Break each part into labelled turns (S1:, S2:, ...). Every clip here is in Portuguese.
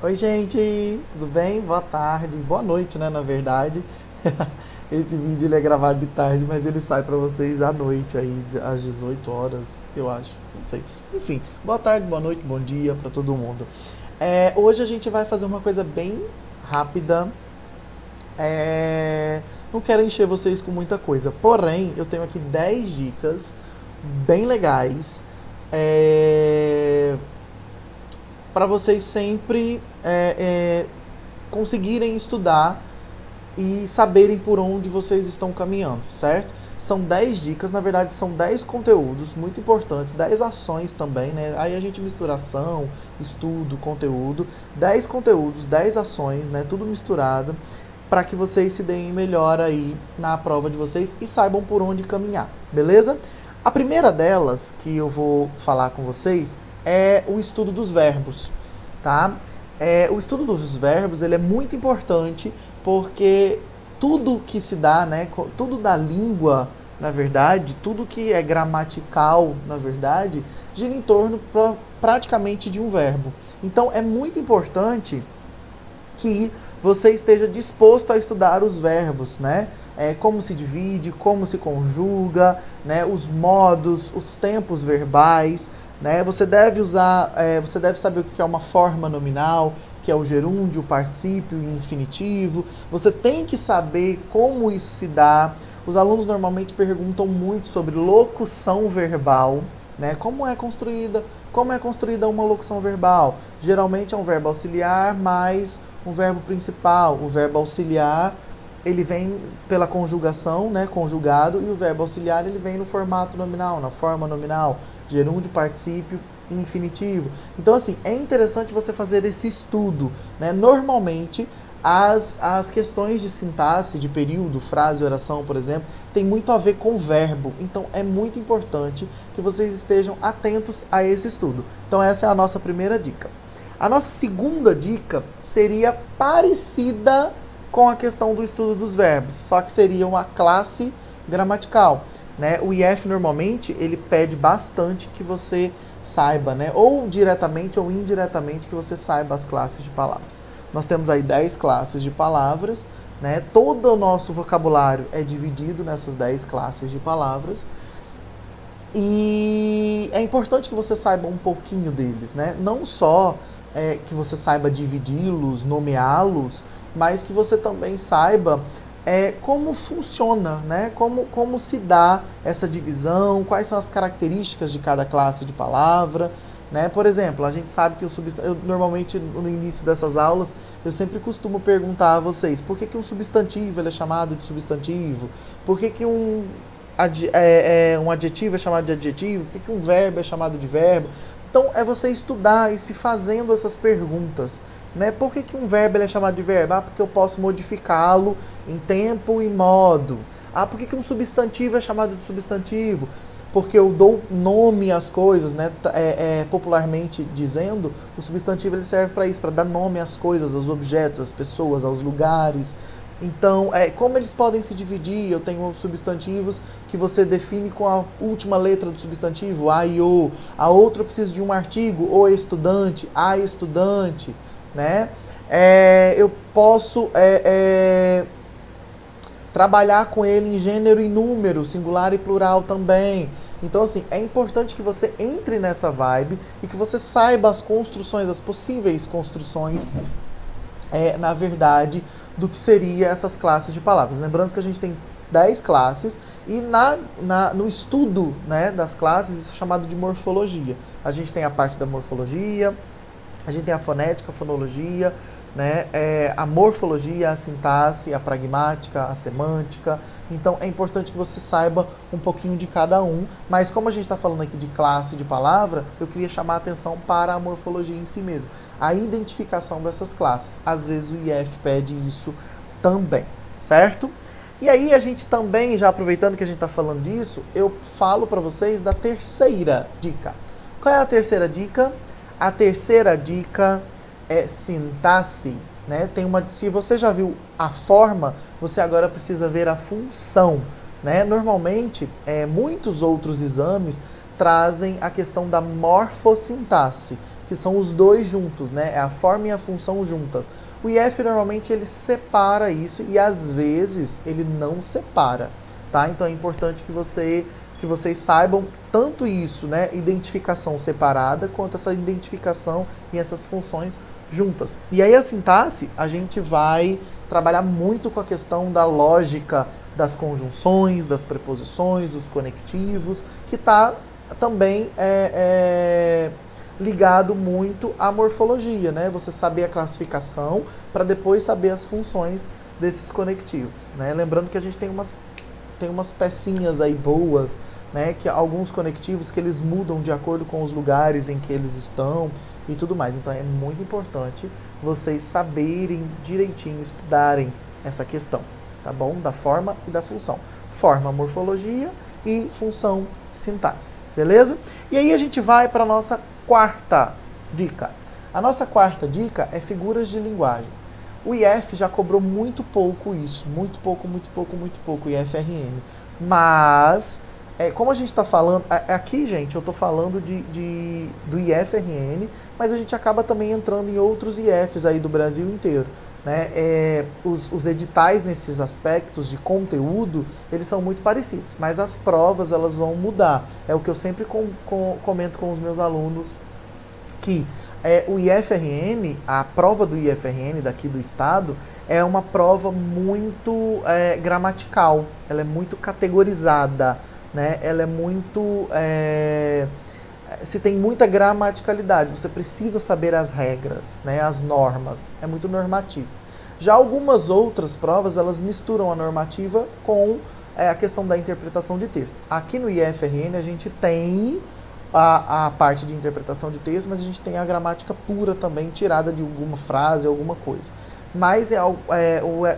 S1: Oi, gente, tudo bem? Boa tarde, boa noite, né? Na verdade, esse vídeo ele é gravado de tarde, mas ele sai pra vocês à noite, aí, às 18 horas, eu acho, não sei. Enfim, boa tarde, boa noite, bom dia pra todo mundo. Hoje a gente vai fazer uma coisa bem rápida. É, Não quero encher vocês com muita coisa, porém, eu tenho aqui 10 dicas bem legais. É, para vocês sempre conseguirem estudar e saberem por onde vocês estão caminhando, certo? São 10 dicas, na verdade são 10 conteúdos muito importantes, 10 ações também, né? Aí a gente mistura ação, estudo, conteúdo, 10 conteúdos, 10 ações, né? Tudo misturado para que vocês se deem melhor aí na prova de vocês e saibam por onde caminhar, beleza? A primeira delas que eu vou falar com vocês é o estudo dos verbos, tá? O estudo dos verbos ele é muito importante porque tudo que se dá, né, tudo da língua, na verdade, tudo que é gramatical, na verdade, gira em torno praticamente de um verbo. Então é muito importante que você esteja disposto a estudar os verbos, né? Como se divide, como se conjuga, né? Os modos, os tempos verbais, né? Você deve saber o que é uma forma nominal, que é o gerúndio, o particípio e o infinitivo. Você tem que saber como isso se dá. Os alunos normalmente perguntam muito sobre locução verbal, né? Como é construída uma locução verbal? Geralmente é um verbo auxiliar mais um verbo principal. O verbo auxiliar ele vem pela conjugação, né, conjugado, e o verbo auxiliar ele vem no formato nominal, na forma nominal, gerúndio, particípio e infinitivo. Então, assim, é interessante você fazer esse estudo, né? Normalmente, as questões de sintaxe, de período, frase, oração, por exemplo, tem muito a ver com o verbo. Então, é muito importante que vocês estejam atentos a esse estudo. Então, essa é a nossa primeira dica. A nossa segunda dica seria parecida com a questão do estudo dos verbos, só que seria uma classe gramatical, né? O IF normalmente ele pede bastante que você saiba, né? Ou diretamente ou indiretamente que você saiba as classes de palavras. Nós temos aí 10 classes de palavras, né? Todo o nosso vocabulário é dividido nessas 10 classes de palavras. E é importante que você saiba um pouquinho deles, né? Não só que você saiba dividi-los, nomeá-los, mas que você também saiba como funciona, né? Como se dá essa divisão, quais são as características de cada classe de palavra, né? Por exemplo, a gente sabe que o substantivo, normalmente no início dessas aulas, eu sempre costumo perguntar a vocês, por que um substantivo ele é chamado de substantivo? Por que um adjetivo é chamado de adjetivo? Por que um verbo é chamado de verbo? Então, é você estudar e se fazendo essas perguntas. Né? Por que um verbo ele é chamado de verbo? Ah, porque eu posso modificá-lo em tempo e modo. Ah, por que um substantivo é chamado de substantivo? Porque eu dou nome às coisas, né? Popularmente dizendo, o substantivo ele serve para isso, para dar nome às coisas, aos objetos, às pessoas, aos lugares. Então, como eles podem se dividir? Eu tenho substantivos que você define com a última letra do substantivo, a e o. A outra eu preciso de um artigo, o estudante, a estudante, né? Eu posso trabalhar com ele em gênero e número, singular e plural também. Então, assim, é importante que você entre nessa vibe e que você saiba as construções, as possíveis construções, na verdade, do que seria essas classes de palavras. Lembrando que a gente tem 10 classes e no estudo, né, das classes, isso é chamado de morfologia. A gente tem a parte da morfologia, a gente tem a fonética, a fonologia, né, a morfologia, a sintaxe, a pragmática, a semântica. Então é importante que você saiba um pouquinho de cada um, mas como a gente está falando aqui de classe de palavra, eu queria chamar a atenção para a morfologia em si mesmo, a identificação dessas classes. Às vezes o IF pede isso também, certo? E aí a gente também, já aproveitando que a gente está falando disso, eu falo para vocês da terceira dica. Qual é a terceira dica? A terceira dica é sintaxe. Né? Se você já viu a forma, você agora precisa ver a função. Né? Normalmente, muitos outros exames trazem a questão da morfossintaxe, que são os dois juntos, né? É a forma e a função juntas. O IF normalmente ele separa isso e às vezes ele não separa, tá? Então é importante que vocês saibam tanto isso, né? Identificação separada, quanto essa identificação e essas funções juntas. E aí a sintaxe, a gente vai trabalhar muito com a questão da lógica das conjunções, das preposições, dos conectivos, que está também ligado muito à morfologia, né? Você saber a classificação para depois saber as funções desses conectivos, né? Lembrando que a gente tem umas pecinhas aí boas, né? Que alguns conectivos que eles mudam de acordo com os lugares em que eles estão e tudo mais. Então é muito importante vocês saberem direitinho, estudarem essa questão, tá bom? Da forma e da função. Forma, morfologia e função, sintaxe, beleza? E aí a gente vai para a nossa quarta dica. A nossa quarta dica é figuras de linguagem. O IF já cobrou muito pouco isso, muito pouco, o IFRN. Mas, como a gente está falando, aqui, gente, eu estou falando do IFRN, mas a gente acaba também entrando em outros IFs aí do Brasil inteiro. Né? Os editais nesses aspectos de conteúdo, eles são muito parecidos, mas as provas elas vão mudar. É o que eu sempre comento com os meus alunos, que o IFRN, a prova do IFRN daqui do estado, é uma prova muito gramatical, ela é muito categorizada, né? Ela é muito... se tem muita gramaticalidade, você precisa saber as regras, né, as normas, é muito normativo. Já algumas outras provas, elas misturam a normativa com a questão da interpretação de texto. Aqui no IFRN a gente tem a parte de interpretação de texto, mas a gente tem a gramática pura também, tirada de alguma frase, alguma coisa. Mas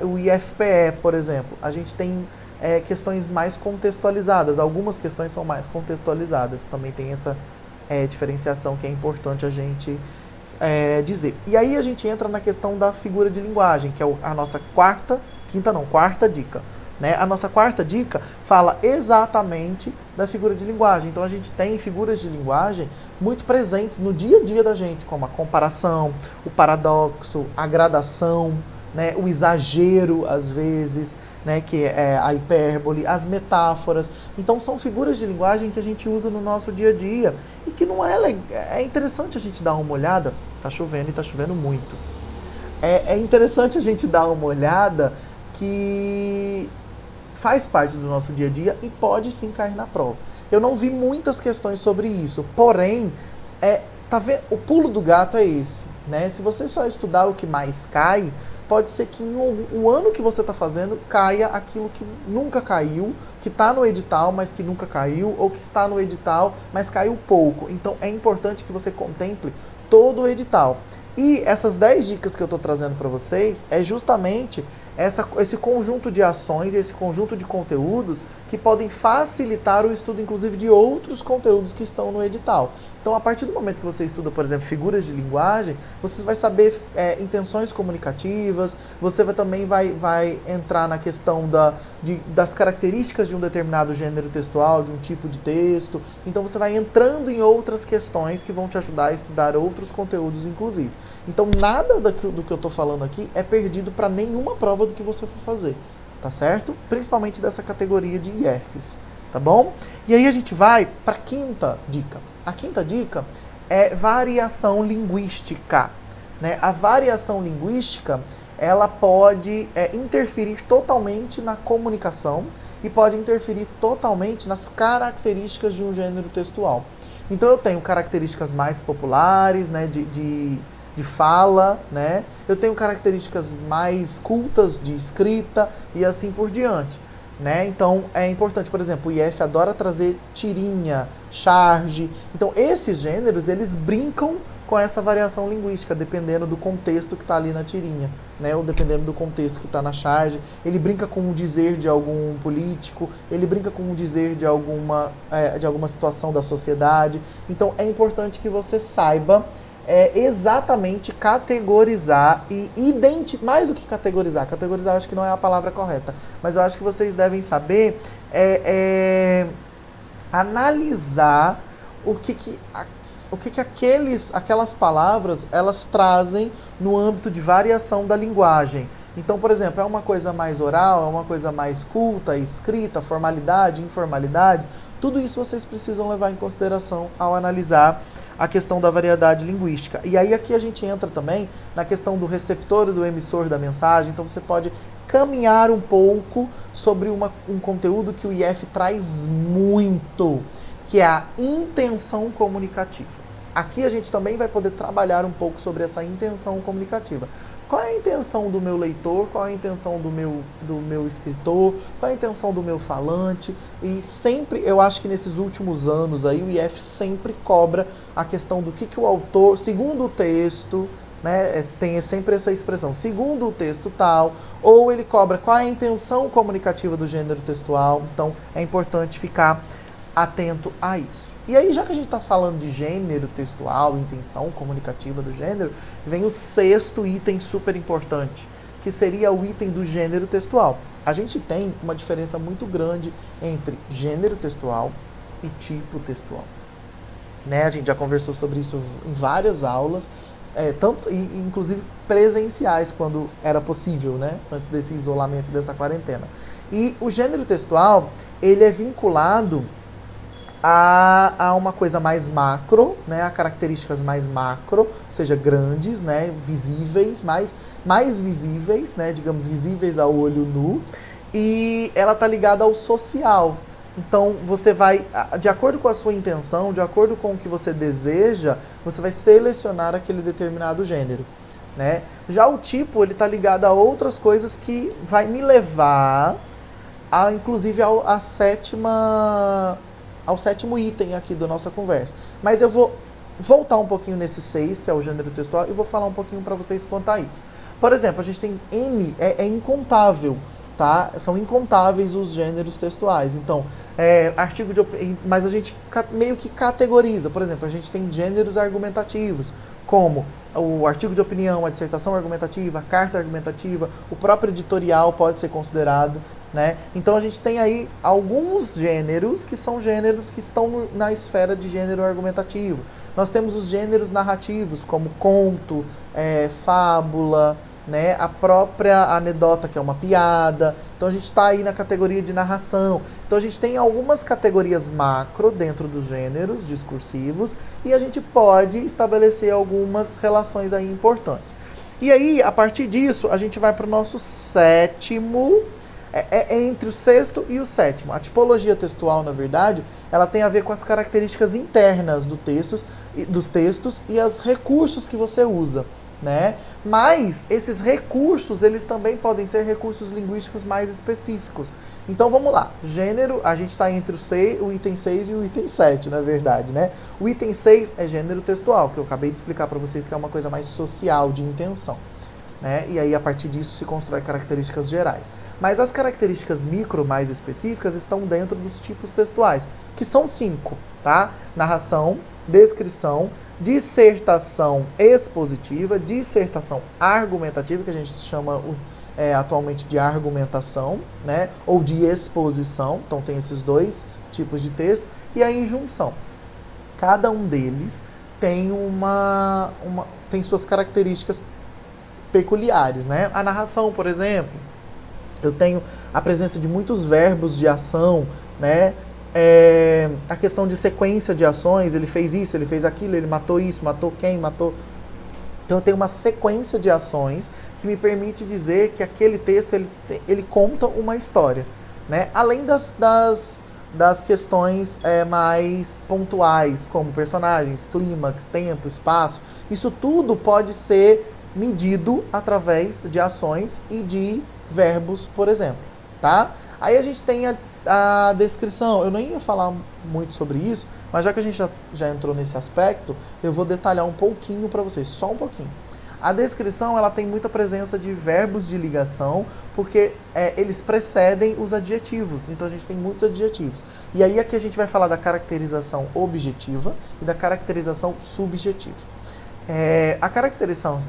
S1: o IFPE, por exemplo, a gente tem questões mais contextualizadas, algumas questões são mais contextualizadas, também tem essa diferenciação que é importante a gente dizer. E aí a gente entra na questão da figura de linguagem, que é a nossa quarta dica. Né? A nossa quarta dica fala exatamente da figura de linguagem. Então a gente tem figuras de linguagem muito presentes no dia a dia da gente, como a comparação, o paradoxo, a gradação, né? O exagero, às vezes, né? Que é a hipérbole, as metáforas. Então são figuras de linguagem que a gente usa no nosso dia a dia e que não é interessante a gente dar uma olhada. Tá chovendo e tá chovendo muito. É interessante a gente dar uma olhada que faz parte do nosso dia a dia e pode sim cair na prova. Eu não vi muitas questões sobre isso, porém, tá vendo? O pulo do gato é esse, né? Se você só estudar o que mais cai, pode ser que o ano que você está fazendo caia aquilo que nunca caiu, que está no edital, mas que nunca caiu, ou que está no edital, mas caiu pouco. Então é importante que você contemple todo o edital. E essas 10 dicas que eu estou trazendo para vocês é justamente esse conjunto de ações e esse conjunto de conteúdos que podem facilitar o estudo, inclusive, de outros conteúdos que estão no edital. Então, a partir do momento que você estuda, por exemplo, figuras de linguagem, você vai saber intenções comunicativas, você também vai entrar na questão das características de um determinado gênero textual, de um tipo de texto. Então, você vai entrando em outras questões que vão te ajudar a estudar outros conteúdos, inclusive. Então, nada do que eu estou falando aqui é perdido para nenhuma prova do que você for fazer, tá certo? Principalmente dessa categoria de IFs, tá bom? E aí a gente vai para a quinta dica. A quinta dica é variação linguística, né? A variação linguística, ela pode interferir totalmente na comunicação e pode interferir totalmente nas características de um gênero textual. Então eu tenho características mais populares, né, de fala, né? Eu tenho características mais cultas de escrita e assim por diante, né? Então é importante, por exemplo, o IF adora trazer tirinha, charge. Então esses gêneros, eles brincam com essa variação linguística, dependendo do contexto que está ali na tirinha, né? Ou dependendo do contexto que está na charge. Ele brinca com o dizer de algum político, ele brinca com o dizer de alguma situação da sociedade. Então é importante que você saiba exatamente categorizar e mais do que categorizar eu acho que não é a palavra correta, mas eu acho que vocês devem saber analisar o que aquelas palavras elas trazem no âmbito de variação da linguagem. Então, por exemplo, é uma coisa mais oral, é uma coisa mais culta, escrita, formalidade, informalidade. Tudo isso vocês precisam levar em consideração ao analisar a questão da variedade linguística. E aí aqui a gente entra também na questão do receptor e do emissor da mensagem. Então você pode caminhar um pouco sobre um conteúdo que o IF traz muito, que é a intenção comunicativa. Aqui a gente também vai poder trabalhar um pouco sobre essa intenção comunicativa. Qual é a intenção do meu leitor? Qual é a intenção do meu escritor? Qual é a intenção do meu falante? E sempre, eu acho que nesses últimos anos aí, o IF sempre cobra a questão do que o autor, segundo o texto, né, tem sempre essa expressão, segundo o texto tal, ou ele cobra qual é a intenção comunicativa do gênero textual. Então, é importante ficar atento a isso. E aí, já que a gente está falando de gênero textual, intenção comunicativa do gênero, vem o sexto item super importante, que seria o item do gênero textual. A gente tem uma diferença muito grande entre gênero textual e tipo textual. Né? A gente já conversou sobre isso em várias aulas, inclusive presenciais, quando era possível, né? Antes desse isolamento, dessa quarentena. E o gênero textual, ele é vinculado a uma coisa mais macro, né, a características mais macro, ou seja, grandes, né, visíveis, mais visíveis, né, digamos, visíveis ao olho nu, e ela está ligada ao social. Então, você vai, de acordo com a sua intenção, de acordo com o que você deseja, você vai selecionar aquele determinado gênero, né? Já o tipo, ele está ligado a outras coisas que vai me levar, inclusive, ao sétimo item aqui da nossa conversa. Mas eu vou voltar um pouquinho nesse 6, que é o gênero textual, e vou falar um pouquinho para vocês quanto a isso. Por exemplo, a gente tem N, é incontável, tá? São incontáveis os gêneros textuais. Então, mas a gente meio que categoriza. Por exemplo, a gente tem gêneros argumentativos, como o artigo de opinião, a dissertação argumentativa, a carta argumentativa, o próprio editorial pode ser considerado. Né? Então a gente tem aí alguns gêneros que são gêneros que estão na esfera de gênero argumentativo. Nós temos os gêneros narrativos, como conto, fábula, né? A própria anedota, que é uma piada. Então a gente está aí na categoria de narração. Então a gente tem algumas categorias macro dentro dos gêneros discursivos e a gente pode estabelecer algumas relações aí importantes. E aí, a partir disso, a gente vai para o nosso sétimo... entre o sexto e o sétimo. A tipologia textual, na verdade, ela tem a ver com as características internas dos textos e os recursos que você usa, né? Mas esses recursos, eles também podem ser recursos linguísticos mais específicos. Então vamos lá. Gênero, a gente está entre o item 6 e o item 7, na verdade, né? O item 6 é gênero textual, que eu acabei de explicar para vocês que é uma coisa mais social, de intenção. Né? E aí, a partir disso, se constrói características gerais. Mas as características micro mais específicas estão dentro dos tipos textuais, que são 5, tá? Narração, descrição, dissertação expositiva, dissertação argumentativa, que a gente chama atualmente de argumentação, né? Ou de exposição. Então tem esses dois tipos de texto. E a injunção. Cada um deles tem tem suas características peculiares, né? A narração, por exemplo, eu tenho a presença de muitos verbos de ação, né? A questão de sequência de ações, ele fez isso, ele fez aquilo, ele matou isso, matou quem, matou... Então eu tenho uma sequência de ações que me permite dizer que aquele texto, ele conta uma história, né? Além das questões mais pontuais, como personagens, clímax, tempo, espaço, isso tudo pode ser medido através de ações e de verbos, por exemplo, tá? Aí a gente tem a descrição. Eu nem ia falar muito sobre isso, mas já que a gente já entrou nesse aspecto, eu vou detalhar um pouquinho para vocês, só um pouquinho. A descrição, ela tem muita presença de verbos de ligação, porque eles precedem os adjetivos. Então a gente tem muitos adjetivos. E aí aqui a gente vai falar da caracterização objetiva e da caracterização subjetiva. A caracterização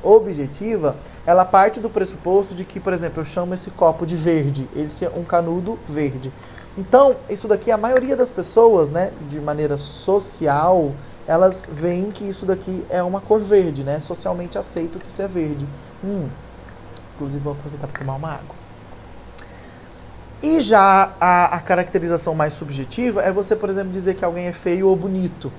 S1: objetiva, ela parte do pressuposto de que, por exemplo, eu chamo esse copo de verde, esse é um canudo verde. Então, isso daqui, a maioria das pessoas, né, de maneira social, elas veem que isso daqui é uma cor verde, né? Socialmente aceito que isso é verde. Inclusive, vou aproveitar para tomar uma água. E já a caracterização mais subjetiva é você, por exemplo, dizer que alguém é feio ou bonito.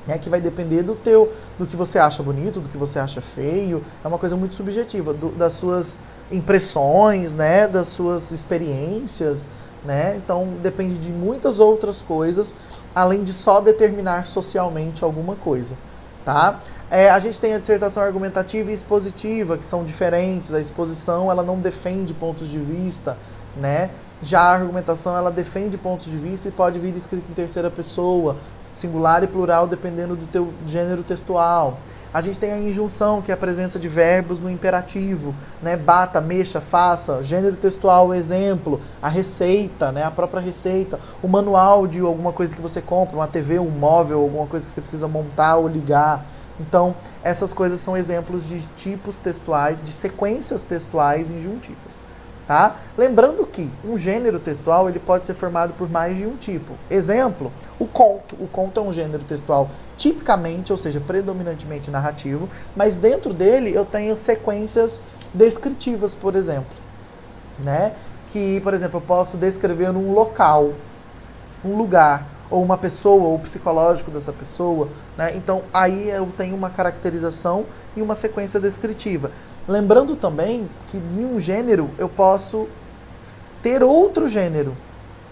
S1: Né, que vai depender do que você acha bonito, do que você acha feio. É uma coisa muito subjetiva, das suas impressões, né, das suas experiências, né? Então depende de muitas outras coisas, além de só determinar socialmente alguma coisa, tá? A gente tem a dissertação argumentativa e expositiva, que são diferentes. A exposição, ela não defende pontos de vista, né? Já a argumentação, ela defende pontos de vista e pode vir escrito em terceira pessoa, singular e plural, dependendo do teu gênero textual. A gente tem a injunção, que é a presença de verbos no imperativo, né? Bata, mexa, faça, gênero textual, exemplo, a receita, né? A própria receita, o manual de alguma coisa que você compra, uma TV, um móvel, alguma coisa que você precisa montar ou ligar. Então, essas coisas são exemplos de tipos textuais, de sequências textuais injuntivas. Tá? Lembrando que um gênero textual ele pode ser formado por mais de um tipo. Exemplo, o conto. O conto é um gênero textual tipicamente, ou seja, predominantemente narrativo, mas dentro dele eu tenho sequências descritivas, por exemplo. Né? Que, por exemplo, eu posso descrever um local, um lugar, ou uma pessoa, ou o psicológico dessa pessoa. Né? Então, aí eu tenho uma caracterização e uma sequência descritiva. Lembrando também que em um gênero eu posso ter outro gênero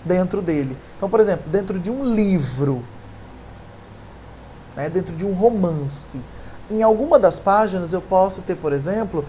S1: dentro dele. Então, por exemplo, dentro de um livro, né, dentro de um romance, em alguma das páginas eu posso ter, por exemplo,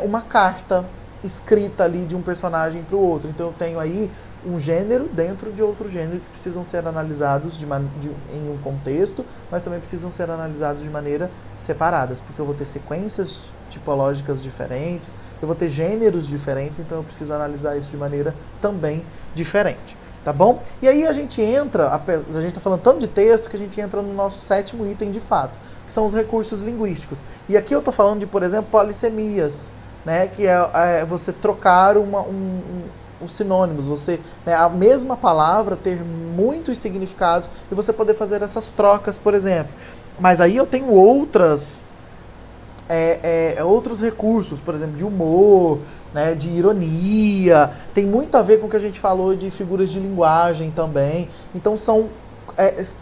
S1: uma carta escrita ali de um personagem para o outro. Então eu tenho aí um gênero dentro de outro gênero que precisam ser analisados em um contexto, mas também precisam ser analisados de maneira separadas, porque eu vou ter sequências tipológicas diferentes, eu vou ter gêneros diferentes, então eu preciso analisar isso de maneira também diferente, tá bom? E aí a gente entra, a gente está falando tanto de texto que a gente entra no nosso 7º item de fato, que são os recursos linguísticos. E aqui eu estou falando de, por exemplo, polissemias, né, que é você trocar os sinônimos, você, né, a mesma palavra ter muitos significados e você poder fazer essas trocas, por exemplo. Mas aí eu tenho outros recursos, por exemplo, de humor, né, de ironia, tem muito a ver com o que a gente falou de figuras de linguagem também. Então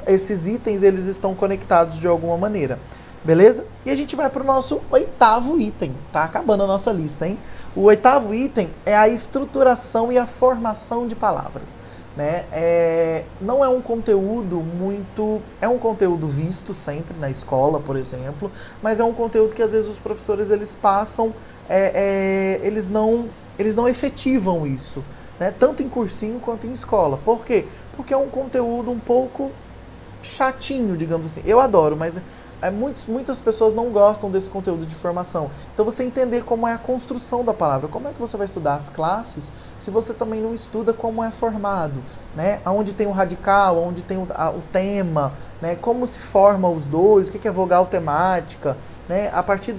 S1: esses itens eles estão conectados de alguma maneira. Beleza? E a gente vai para o nosso 8º item. Tá acabando a nossa lista, hein? O 8º item é a estruturação e a formação de palavras. Né? Não é um conteúdo muito... É um conteúdo visto sempre na escola, por exemplo, mas é um conteúdo que às vezes os professores eles passam... eles não efetivam isso. Né? Tanto em cursinho quanto em escola. Por quê? Porque é um conteúdo um pouco chatinho, digamos assim. Eu adoro, mas... muitas pessoas não gostam desse conteúdo de formação. Então você entender como é a construção da palavra, como é que você vai estudar as classes se você também não estuda como é formado, né? Onde tem o radical, onde tem o tema, né? Como se forma os dois, o que é vogal temática, né? A partir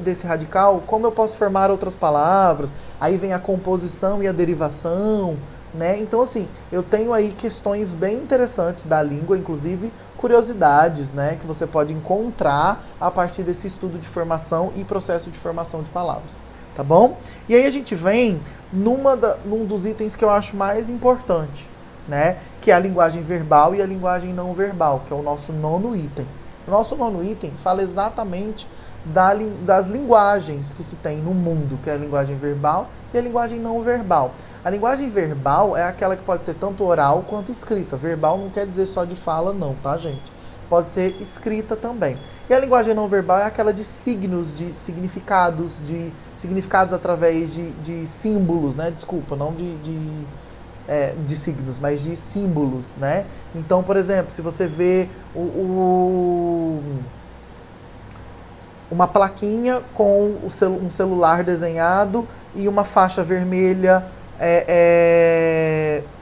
S1: desse radical, como eu posso formar outras palavras, aí vem a composição e a derivação, né? Então assim, eu tenho aí questões bem interessantes da língua, inclusive curiosidades, né, que você pode encontrar a partir desse estudo de formação e processo de formação de palavras, tá bom? E aí a gente vem num dos itens que eu acho mais importante, né, que é a linguagem verbal e a linguagem não verbal, que é o nosso 9º item. O nosso 9º item fala exatamente das linguagens que se tem no mundo, que é a linguagem verbal e a linguagem não verbal. A linguagem verbal é aquela que pode ser tanto oral quanto escrita. Verbal não quer dizer só de fala não, tá, gente? Pode ser escrita também. E a linguagem não verbal é aquela de signos, de significados através de símbolos, né? Desculpa, não de signos, mas de símbolos, né? Então, por exemplo, se você vê uma plaquinha com um celular desenhado e uma faixa vermelha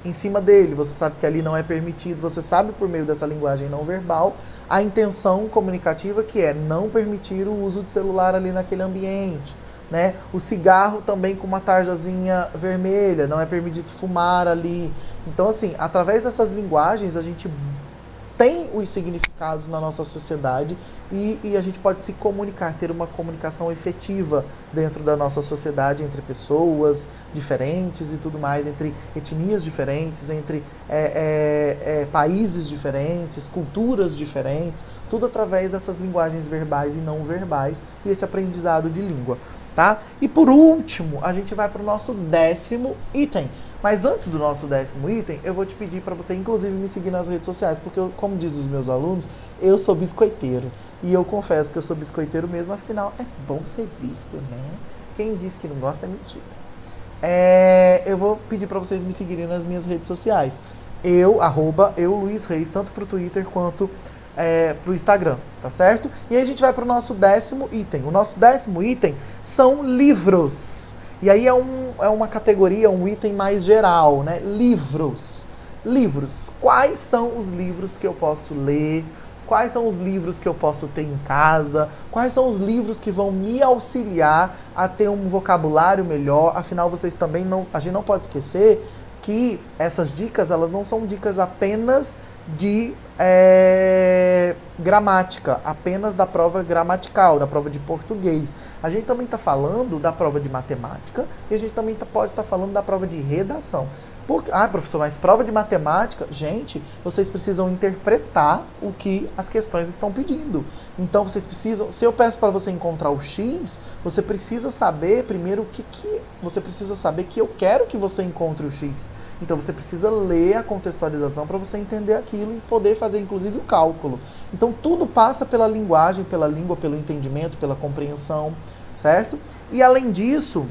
S1: em cima dele, você sabe que ali não é permitido, você sabe por meio dessa linguagem não verbal a intenção comunicativa que é não permitir o uso de celular ali naquele ambiente, né? O cigarro também com uma tarjazinha vermelha, não é permitido fumar ali. Então, assim, através dessas linguagens a gente tem os significados na nossa sociedade e a gente pode se comunicar, ter uma comunicação efetiva dentro da nossa sociedade, entre pessoas diferentes e tudo mais, entre etnias diferentes, entre países diferentes, culturas diferentes, tudo através dessas linguagens verbais e não verbais e esse aprendizado de língua. Tá? E por último, a gente vai para o nosso 10º item. Mas antes do nosso 10º item, eu vou te pedir para você, inclusive, me seguir nas redes sociais, porque, como dizem os meus alunos, eu sou biscoiteiro. E eu confesso que eu sou biscoiteiro mesmo, afinal, é bom ser visto, né? Quem diz que não gosta é mentira. Eu vou pedir para vocês me seguirem nas minhas redes sociais. Eu Luiz Reis, tanto para o Twitter quanto para o Instagram, tá certo? E aí a gente vai para o nosso 10º item. O nosso 10º item são livros. E aí é uma categoria, um item mais geral, né? Livros. Livros. Quais são os livros que eu posso ler? Quais são os livros que eu posso ter em casa? Quais são os livros que vão me auxiliar a ter um vocabulário melhor? Afinal, vocês também a gente não pode esquecer que essas dicas, elas não são dicas apenas de gramática, apenas da prova gramatical, da prova de português. A gente também está falando da prova de matemática e a gente também pode estar falando da prova de redação. Professor, mas prova de matemática, gente, vocês precisam interpretar o que as questões estão pedindo. Então vocês precisam, se eu peço para você encontrar o X, você precisa saber primeiro você precisa saber que eu quero que você encontre o X. Então você precisa ler a contextualização para você entender aquilo e poder fazer inclusive o cálculo. Então tudo passa pela linguagem, pela língua, pelo entendimento, pela compreensão, certo? E além disso,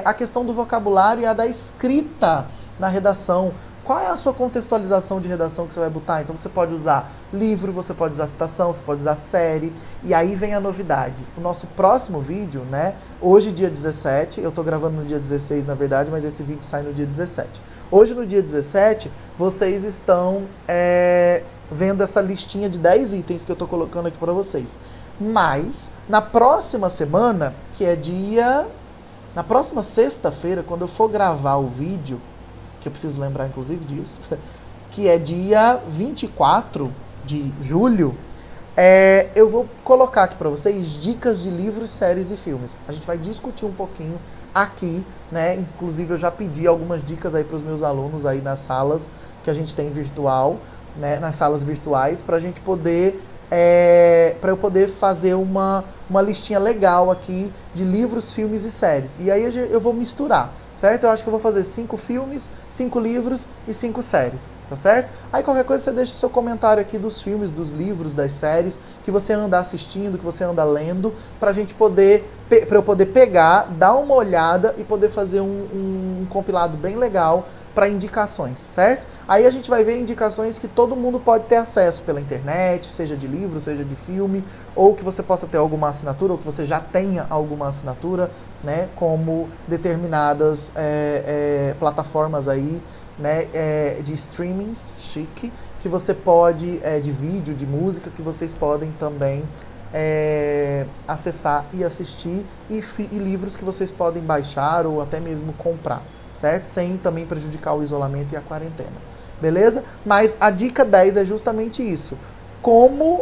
S1: a questão do vocabulário e a da escrita na redação. Qual é a sua contextualização de redação que você vai botar? Então você pode usar livro, você pode usar citação, você pode usar série. E aí vem a novidade. O nosso próximo vídeo, né? Hoje, dia 17, eu estou gravando no dia 16, na verdade, mas esse vídeo sai no dia 17. Hoje, no dia 17, vocês estão vendo essa listinha de 10 itens que eu estou colocando aqui para vocês. Mas, na próxima semana, que é na próxima sexta-feira, quando eu for gravar o vídeo, que eu preciso lembrar inclusive disso, que é dia 24 de julho, eu vou colocar aqui para vocês dicas de livros, séries e filmes. A gente vai discutir um pouquinho aqui, né? Inclusive eu já pedi algumas dicas aí para os meus alunos aí nas salas que a gente tem virtual, né? Nas salas virtuais, para a gente poder para eu poder fazer uma listinha legal aqui de livros, filmes e séries. E aí eu vou misturar, certo? Eu acho que eu vou fazer 5 filmes, 5 livros e 5 séries, tá certo? Aí qualquer coisa você deixa o seu comentário aqui dos filmes, dos livros, das séries que você anda assistindo, que você anda lendo, pra gente poder, pra eu poder pegar, dar uma olhada e poder fazer um compilado bem legal para indicações, certo? Aí a gente vai ver indicações que todo mundo pode ter acesso pela internet, seja de livro, seja de filme, ou que você possa ter alguma assinatura, ou que você já tenha alguma assinatura, né? Como determinadas plataformas aí, né? De streamings chique, que você pode, de vídeo, de música, que vocês podem também acessar e assistir, e livros que vocês podem baixar ou até mesmo comprar, certo? Sem também prejudicar o isolamento e a quarentena. Beleza? Mas a dica 10 é justamente isso.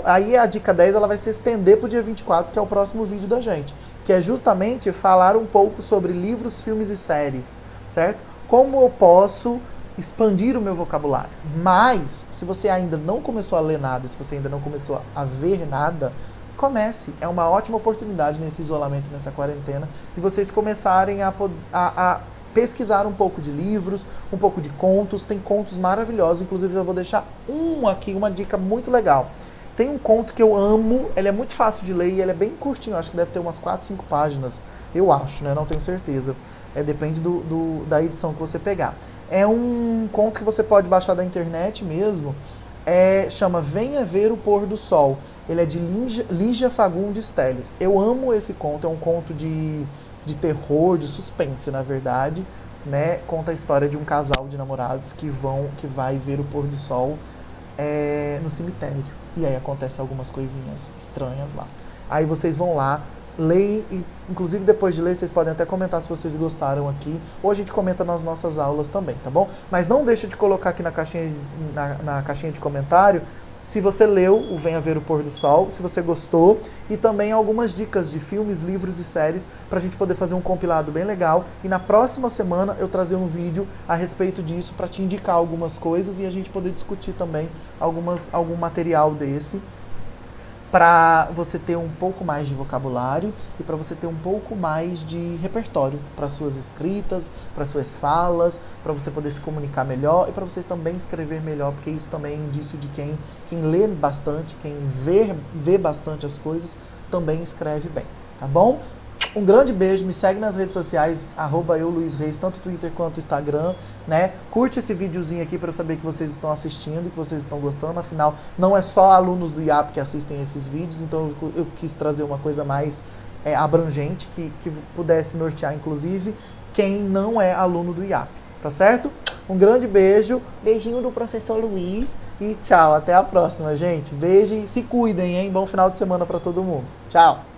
S1: Aí a dica 10 ela vai se estender para o dia 24, que é o próximo vídeo da gente. Que é justamente falar um pouco sobre livros, filmes e séries, certo? Como eu posso expandir o meu vocabulário. Mas, se você ainda não começou a ler nada, se você ainda não começou a ver nada, comece. É uma ótima oportunidade nesse isolamento, nessa quarentena, de vocês começarem a pesquisar um pouco de livros, um pouco de contos. Tem contos maravilhosos, inclusive já vou deixar uma dica muito legal. Tem um conto que eu amo, ele é muito fácil de ler e ele é bem curtinho, acho que deve ter umas 4, 5 páginas, eu acho, né? Não tenho certeza. Depende da edição que você pegar. É um conto que você pode baixar da internet mesmo, chama Venha Ver o Pôr do Sol. Ele é de Lígia Fagundes Telles. Eu amo esse conto, é um conto de terror, de suspense, na verdade, né? Conta a história de um casal de namorados que vai ver o pôr do sol no cemitério. E aí acontecem algumas coisinhas estranhas lá. Aí vocês vão lá, leem e, inclusive, depois de ler, vocês podem até comentar se vocês gostaram aqui, ou a gente comenta nas nossas aulas também, tá bom? Mas não deixa de colocar aqui na caixinha de comentário se você leu o Venha Ver o Pôr do Sol, se você gostou, e também algumas dicas de filmes, livros e séries pra gente poder fazer um compilado bem legal. E na próxima semana eu trazer um vídeo a respeito disso pra te indicar algumas coisas e a gente poder discutir também algum material desse, para você ter um pouco mais de vocabulário e para você ter um pouco mais de repertório para suas escritas, para suas falas, para você poder se comunicar melhor e para você também escrever melhor, porque isso também é indício de quem lê bastante, quem vê bastante as coisas, também escreve bem, tá bom? Um grande beijo, me segue nas redes sociais, @euluizreis, tanto Twitter quanto Instagram, né? Curte esse videozinho aqui para eu saber que vocês estão assistindo, que vocês estão gostando, afinal, não é só alunos do IAP que assistem esses vídeos, então eu quis trazer uma coisa mais abrangente, que pudesse nortear, inclusive, quem não é aluno do IAP, tá certo? Um grande beijo, beijinho do professor Luiz e tchau, até a próxima, gente. Beijo e se cuidem, hein? Bom final de semana para todo mundo. Tchau!